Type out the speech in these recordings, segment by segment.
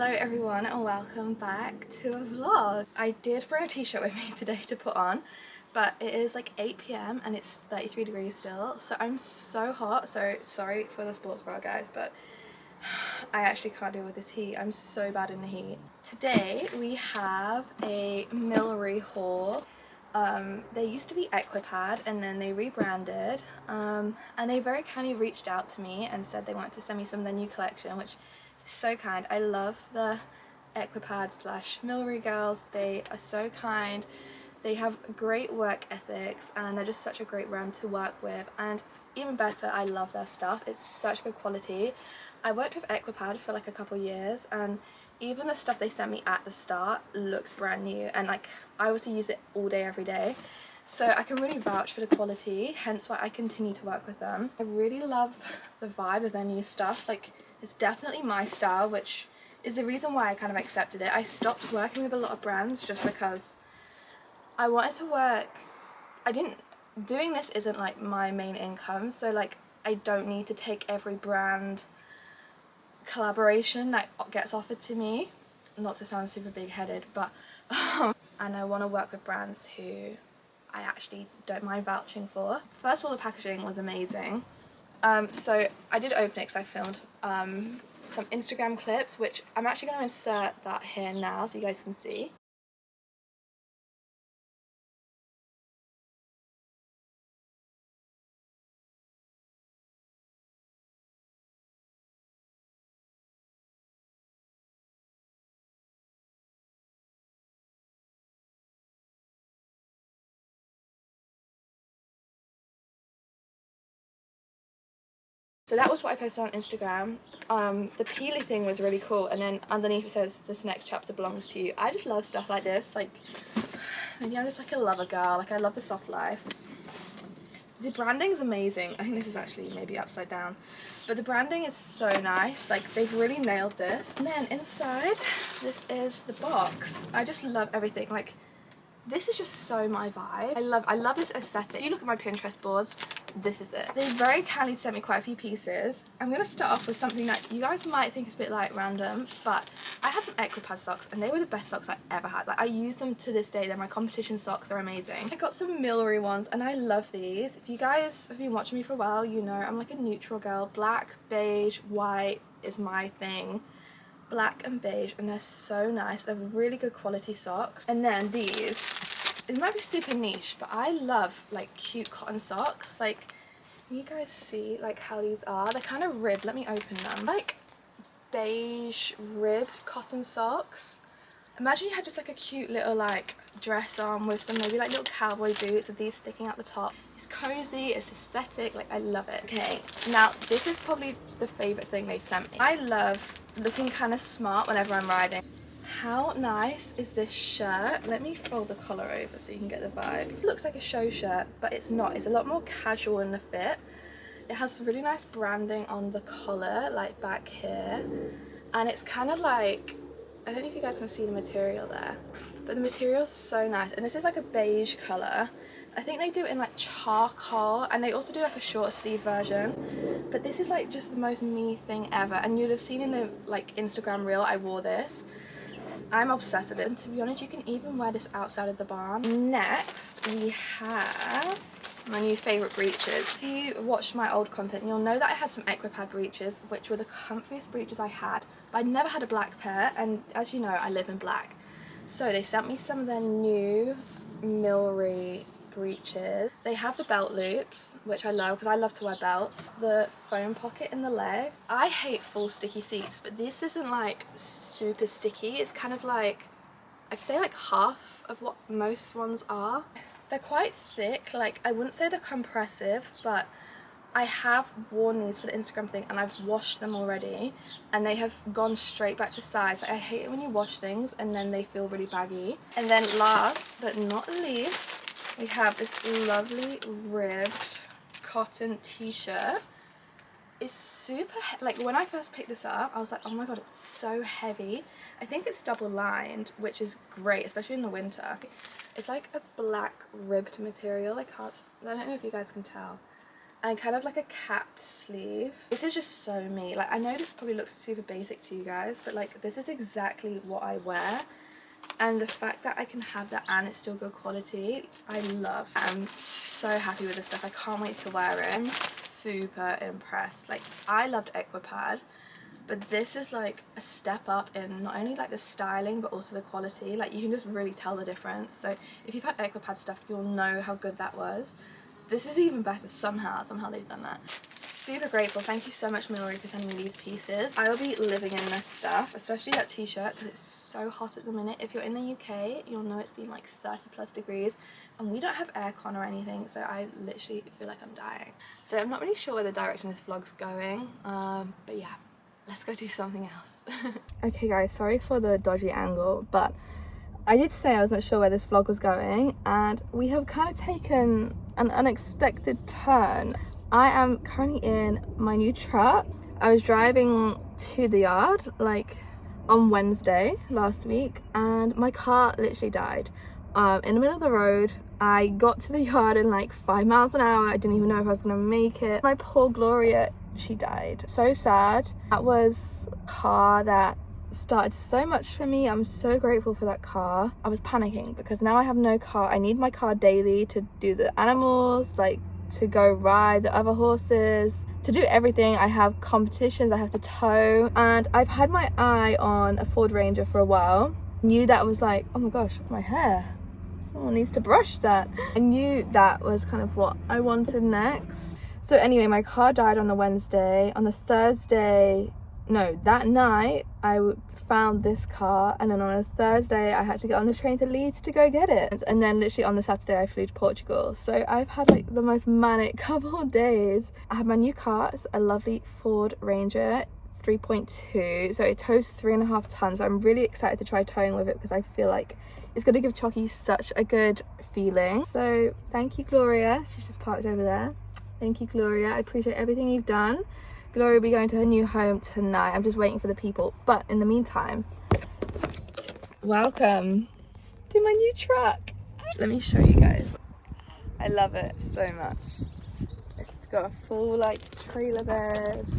Hello everyone and welcome back to a vlog. I did bring a t-shirt with me today to put on, but it is like 8 p.m. and it's 33 degrees still, so I'm so hot. So sorry for the sports bra guys, but I actually can't deal with this heat. I'm so bad in the heat. Today we have a Milrey haul. They used to be Equipad and then they rebranded, and they very kindly reached out to me and said they wanted to send me some of their new collection, which is so kind. I love the Equipad / Milrey girls. They are so kind. They have great work ethics and they're just such a great brand to work with, and even better, I love their stuff. It's such good quality. I worked with Equipad for like a couple years, and even the stuff they sent me at the start looks brand new, and like I obviously use it all day every day, so I can really vouch for the quality, hence why I continue to work with them. I really love the vibe of their new stuff. Like, it's definitely my style, which is the reason why I kind of accepted it. I stopped working with a lot of brands just because I wanted to work. Doing this isn't like my main income, so like I don't need to take every brand collaboration that gets offered to me, not to sound super big-headed, but and I want to work with brands who I actually don't mind vouching for. First of all, the packaging was amazing. So I did open it because I filmed some Instagram clips, which I'm actually going to insert that here now so you guys can see. So that was what I posted on Instagram. The Peely thing was really cool, and then underneath it says, "This next chapter belongs to you." I just love stuff like this. Like, maybe I'm just like a lover girl. Like, I love the soft life. The branding is amazing. I think this is actually maybe upside down, but the branding is so nice. Like, they've really nailed this. And then inside, this is the box. I just love everything. Like, this is just so my vibe. I love this aesthetic. If you look at my Pinterest boards, this is it. They very kindly sent me quite a few pieces. I'm going to start off with something that you guys might think is a bit like random, but I had some Equipad socks and they were the best socks I ever had. Like, I use them to this day. They're my competition socks. They're amazing. I got some Milrey ones and I love these. If you guys have been watching me for a while, you know I'm like a neutral girl. Black, beige, white is my thing. Black and beige, and they're so nice. They're really good quality socks. And then these, it might be super niche, but I love like cute cotton socks. Like, can you guys see like how these are? They're kind of ribbed. Let me open them. Like beige ribbed cotton socks. Imagine you had just like a cute little like dress on with some maybe like little cowboy boots with these sticking out the top. It's cozy, it's aesthetic, like I love it. Okay, now this is probably the favourite thing they've sent me. I love looking kind of smart whenever I'm riding. How nice is this shirt? Let me fold the collar over so you can get the vibe. It looks like a show shirt, but it's not. It's a lot more casual in the fit. It has really nice branding on the collar, like back here, and it's kind of like, I don't know if you guys can see the material there, but the material's so nice. And this is like a beige colour. I think they do it in like charcoal, and they also do like a short sleeve version. But this is like just the most me thing ever, and you'd have seen in the like Instagram reel I wore this. I'm obsessed with it, and to be honest, you can even wear this outside of the barn. Next, we have my new favourite breeches. If you watched my old content, you'll know that I had some Equipad breeches, which were the comfiest breeches I had, but I'd never had a black pair, and as you know, I live in black. So they sent me some of their new Milrey breeches. They have the belt loops, which I love because I love to wear belts. The foam pocket in the leg. I hate full sticky seats, but this isn't like super sticky. It's kind of like, I'd say like half of what most ones are. They're quite thick. Like, I wouldn't say they're compressive, but I have worn these for the Instagram thing and I've washed them already and they have gone straight back to size. Like, I hate it when you wash things and then they feel really baggy. And then last but not least, we have this lovely ribbed cotton t-shirt. It's super, like when I first picked this up, I was like, oh my god, it's so heavy. I think it's double lined, which is great, especially in the winter. It's like a black ribbed material. I don't know if you guys can tell. and kind of like a capped sleeve. This is just so me. Like, I know this probably looks super basic to you guys, but like this is exactly what I wear, and the fact that I can have that and it's still good quality, I love. I'm so happy with this stuff. I can't wait to wear it. I'm super impressed. Like, I loved Equipad, but this is like a step up in not only like the styling but also the quality. Like, you can just really tell the difference. So if you've had Equipad stuff, you'll know how good that was. This is even better somehow they've done that. Super grateful. Thank you so much, Milrey, for sending me these pieces. I will be living in this stuff, especially that t-shirt, because it's so hot at the minute. If you're in the UK, you'll know it's been like 30+ degrees, and we don't have aircon or anything, so I literally feel like I'm dying. So I'm not really sure where the direction this vlog's going, but yeah, let's go do something else. Okay guys, sorry for the dodgy angle, but I did say I wasn't sure where this vlog was going, and we have kind of taken an unexpected turn. I am currently in my new truck. I was driving to the yard like on Wednesday last week, and my car literally died in the middle of the road. I got to the yard in like 5 miles an hour. I didn't even know if I was gonna make it. My poor Gloria, she died. So sad. That was a car that started so much for me. I'm so grateful for that car. I was panicking because now I have no car. I need my car daily to do the animals, like to go ride the other horses, to do everything. I have competitions I have to tow, and I've had my eye on a Ford Ranger for a while. Knew that was like, oh my gosh, my hair, someone needs to brush that. I knew that was kind of what I wanted next. So anyway, my car died on the Wednesday. On the Thursday, no, that night I found this car, and then on a Thursday I had to get on the train to Leeds to go get it, and then literally on the Saturday I flew to Portugal. So I've had like the most manic couple of days. I have my new car. It's a lovely Ford Ranger 3.2, so it tows 3.5 tons. So I'm really excited to try towing with it because I feel like it's going to give Chucky such a good feeling. So thank you, Gloria. She's just parked over there. Thank you, Gloria. I appreciate everything you've done. Gloria will be going to her new home tonight. I'm just waiting for the people. But in the meantime, welcome to my new truck. Let me show you guys. I love it so much. It's got a full like trailer bed.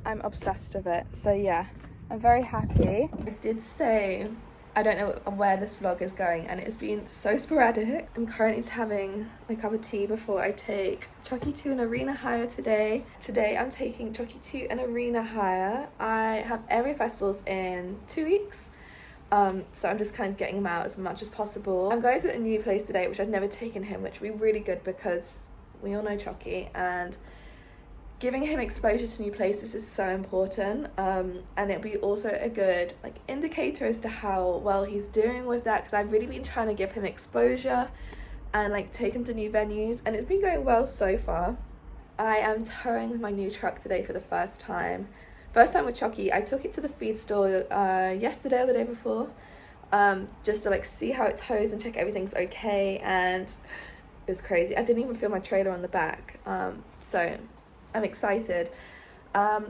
I'm obsessed with it. So yeah, I'm very happy. I did say I don't know where this vlog is going, and it's been so sporadic. I'm currently just having my cup of tea before I take Chucky to an arena hire today. Today I'm taking Chucky to an arena hire. I have area festivals in 2 weeks, so I'm just kind of getting him out as much as possible. I'm going to a new place today, which I've never taken him, which will be really good because we all know Chucky, and giving him exposure to new places is so important, and it'll be also a good like indicator as to how well he's doing with that, because I've really been trying to give him exposure and like take him to new venues, and it's been going well so far. I am towing my new truck today for the first time with Chucky. I took it to the feed store yesterday or the day before, just to like see how it tows and check everything's okay, and it was crazy. I didn't even feel my trailer on the back, so I'm excited.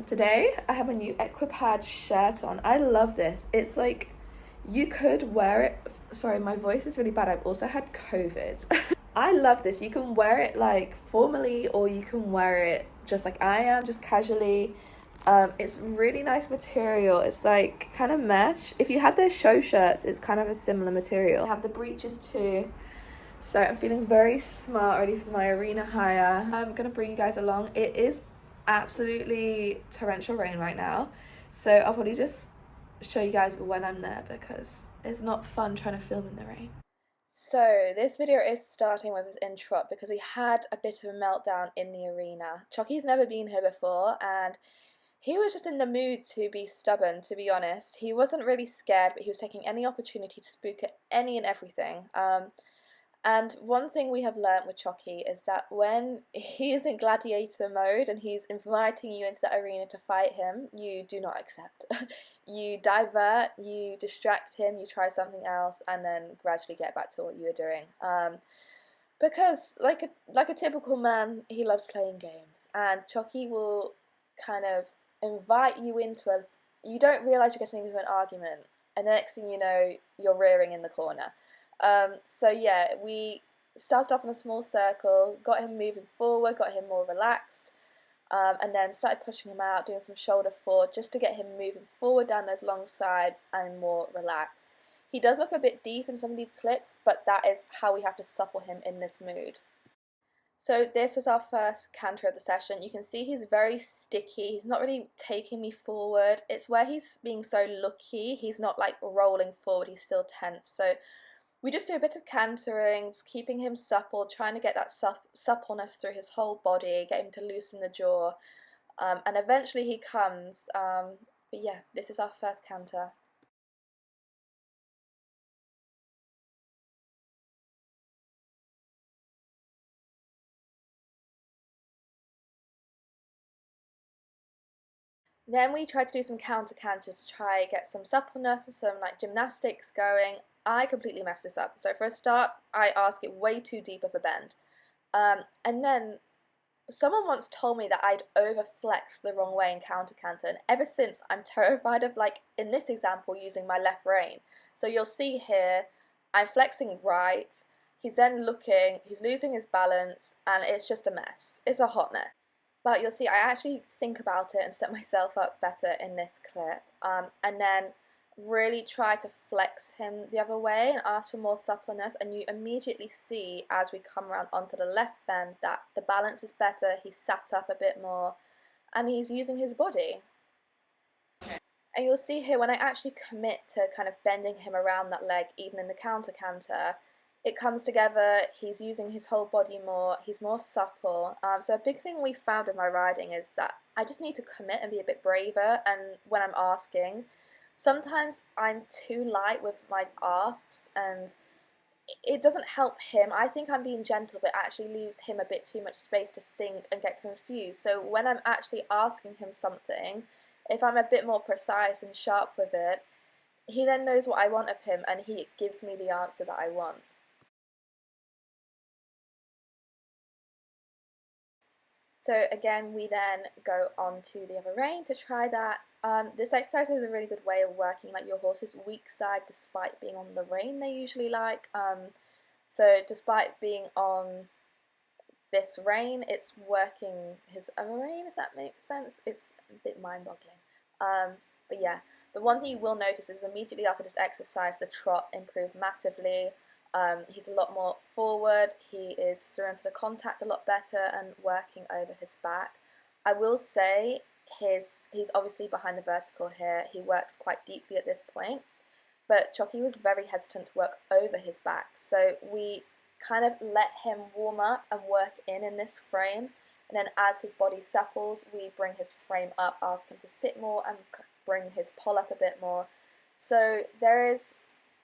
Today I have a new Equipad shirt on. I love this. It's like, you could wear it, sorry my voice is really bad, I've also had COVID. I love this. You can wear it like formally, or you can wear it just like I am, just casually. It's really nice material. It's like kind of mesh. If you had those show shirts, it's kind of a similar material. I have the breeches too. So I'm feeling very smart, ready for my arena hire. I'm gonna bring you guys along. It is absolutely torrential rain right now, so I'll probably just show you guys when I'm there because it's not fun trying to film in the rain. So this video is starting with his intro because we had a bit of a meltdown in the arena. Chucky's never been here before, and he was just in the mood to be stubborn, to be honest. He wasn't really scared, but he was taking any opportunity to spook at any and everything. And one thing we have learnt with Chucky is that when he is in gladiator mode and he's inviting you into the arena to fight him, you do not accept. You divert, you distract him, you try something else, and then gradually get back to what you were doing. Because like a typical man, he loves playing games, and Chucky will kind of invite you into you don't realise you're getting into an argument, and the next thing you know, you're rearing in the corner. So yeah, we started off in a small circle, got him moving forward, got him more relaxed, and then started pushing him out, doing some shoulder forward just to get him moving forward down those long sides and more relaxed. He does look a bit deep in some of these clips, but that is how we have to supple him in this mood. So this was our first canter of the session. You can see he's very sticky. He's not really taking me forward. It's where he's being so looky. He's not like rolling forward. He's still tense. So we just do a bit of cantering, just keeping him supple, trying to get that suppleness through his whole body, get him to loosen the jaw, and eventually he comes. But yeah, this is our first canter. Then we tried to do some counter canter to try get some suppleness and some like gymnastics going. I completely messed this up. So for a start, I ask it way too deep of a bend. And then someone once told me that I'd overflex the wrong way in counter canter, and ever since I'm terrified of, like in this example, using my left rein. So you'll see here, I'm flexing right, he's then looking, he's losing his balance, and it's just a mess. It's a hot mess. But you'll see I actually think about it and set myself up better in this clip, and then really try to flex him the other way and ask for more suppleness, and you immediately see as we come around onto the left bend that the balance is better, he's sat up a bit more, and he's using his body. And you'll see here when I actually commit to kind of bending him around that leg, even in the counter canter, it comes together, he's using his whole body more, he's more supple. So a big thing we found with my riding is that I just need to commit and be a bit braver, and when I'm asking, sometimes I'm too light with my asks and it doesn't help him. I think I'm being gentle, but actually leaves him a bit too much space to think and get confused. So when I'm actually asking him something, if I'm a bit more precise and sharp with it, he then knows what I want of him and he gives me the answer that I want. So again, we then go on to the other rein to try that. This exercise is a really good way of working like your horse's weak side despite being on the rein they usually like. So despite being on this rein, it's working his other rein, if that makes sense. It's a bit mind-boggling. But yeah, the one thing you will notice is immediately after this exercise, the trot improves massively. He's a lot more forward, he is through into the contact a lot better and working over his back. I will say he's obviously behind the vertical here, he works quite deeply at this point, but Chocky was very hesitant to work over his back, so we kind of let him warm up and work in this frame, and then as his body supples, we bring his frame up, ask him to sit more and bring his poll up a bit more. So there is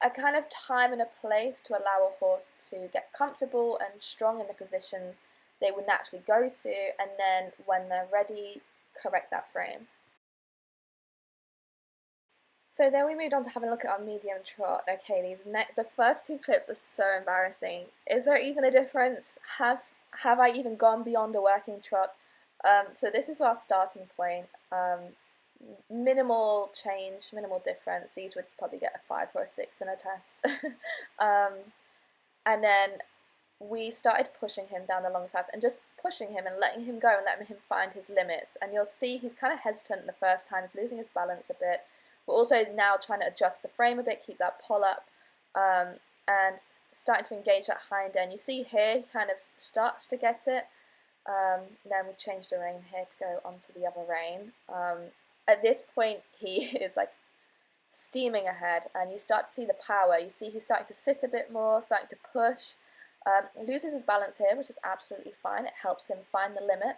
a kind of time and a place to allow a horse to get comfortable and strong in the position they would naturally go to, and then when they're ready, correct that frame. So then we moved on to having a look at our medium trot. Okay, the first two clips are so embarrassing. Is there even a difference? Have I even gone beyond a working trot? So this is our starting point. Minimal change, minimal difference. These would probably get a 5 or a 6 in a test. And then we started pushing him down the long sides and just pushing him and letting him go and letting him find his limits. And you'll see he's kind of hesitant the first time, he's losing his balance a bit. We're also now trying to adjust the frame a bit, keep that pull up, and starting to engage that hind end. You see here he kind of starts to get it. Then we change the rein here to go onto the other rein. At this point he is like steaming ahead and you start to see the power. You see he's starting to sit a bit more, starting to push. He loses his balance here, which is absolutely fine. It helps him find the limit.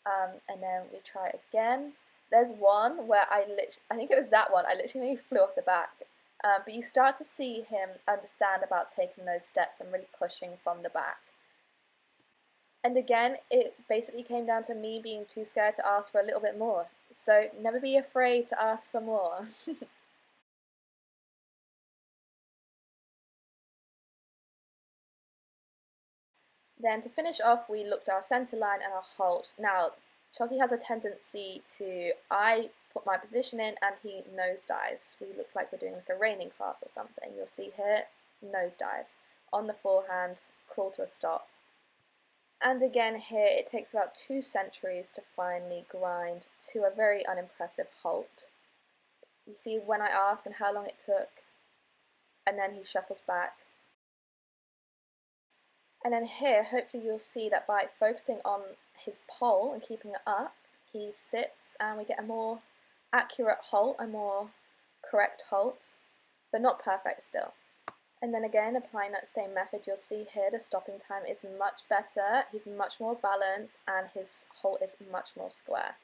And then we try again. There's one where I think it was that one, I literally flew off the back. But you start to see him understand about taking those steps and really pushing from the back. And again, it basically came down to me being too scared to ask for a little bit more. So never be afraid to ask for more. Then to finish off, we looked at our centre line and our halt. Now, Chocky has a tendency to, I put my position in and he nosedives. We look like we're doing like a reining class or something. You'll see here, nosedive. on the forehand, crawl to a stop. And again here it takes about 2 centuries to finally grind to a very unimpressive halt. You see when I ask and how long it took, and then he shuffles back. And then here, hopefully you'll see that by focusing on his pole and keeping it up, he sits and we get a more accurate halt, a more correct halt, but not perfect still. And then again, applying that same method, you'll see here the stopping time is much better, he's much more balanced, and his halt is much more square.